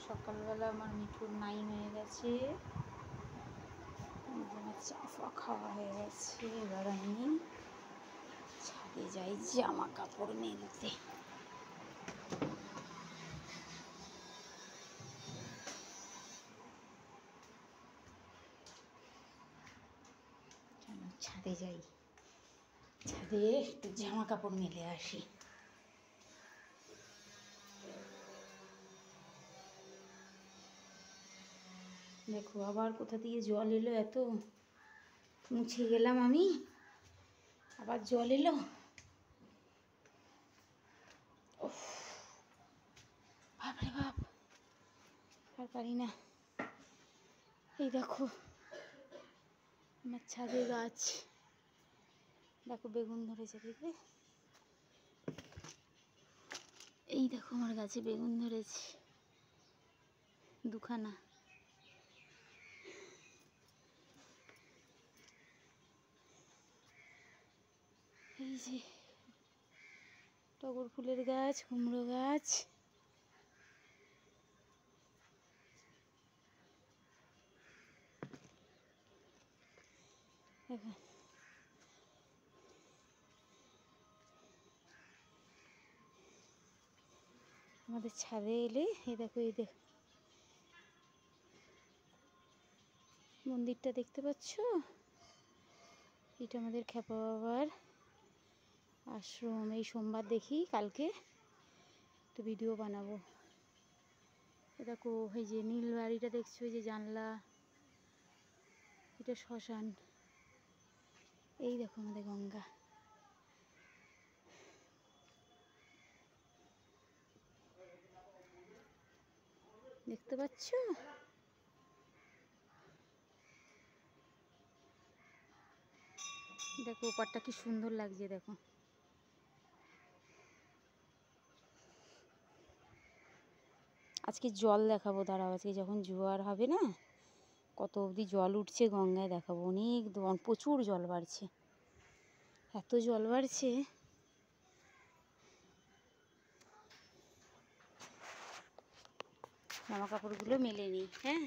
সকালবেলা আমার মিঠুর নাই হয়ে গেছে, চা ফা খাওয়া হয়ে গেছে। এবার আমি ছাদে যাই জামা কাপড় মেলতে। ছাদে যাই, ছাদে একটু জামা কাপড় মেলে আসি। দেখো আবার কোথা দিয়ে জল এলো, এত মুছে গেলাম আমি, আবার জল এলো। বাপরে বাপ, আর পারি না। এই দেখো আমার ছাদে গাছ, দেখো বেগুন ধরেছে, দেখবে? এই দেখো আমার গাছে বেগুন ধরেছে দুখানা। এই যে টগর ফুলের গাছ, কুমড়ো গাছ, দেখো আমাদের ছাদে এলে এই দেখো, এই দেখো মন্দিরটা দেখতে পাচ্ছ? এটা আমাদের খ্যাপা বাবার আশ্রম। এই সোমবার দেখি, কালকে একটু ভিডিও বানাবো। দেখো এই যে নীল বাড়িটা দেখছো, এই যে জানলা, এটা শ্মশান। এই দেখো আমাদের গঙ্গা, দেখতে পাচ্ছ? দেখো ওপারটা কি সুন্দর লাগছে, দেখো। আজকে জল দেখাবো, দাঁড়াও, আজকে যখন জোয়ার হবে না, কত অবধি জল উঠছে গঙ্গায় দেখাবো। অনেক প্রচুর জল বাড়ছে, এত জল বাড়ছে। জামা কাপড়গুলো মেলে নিই, হ্যাঁ।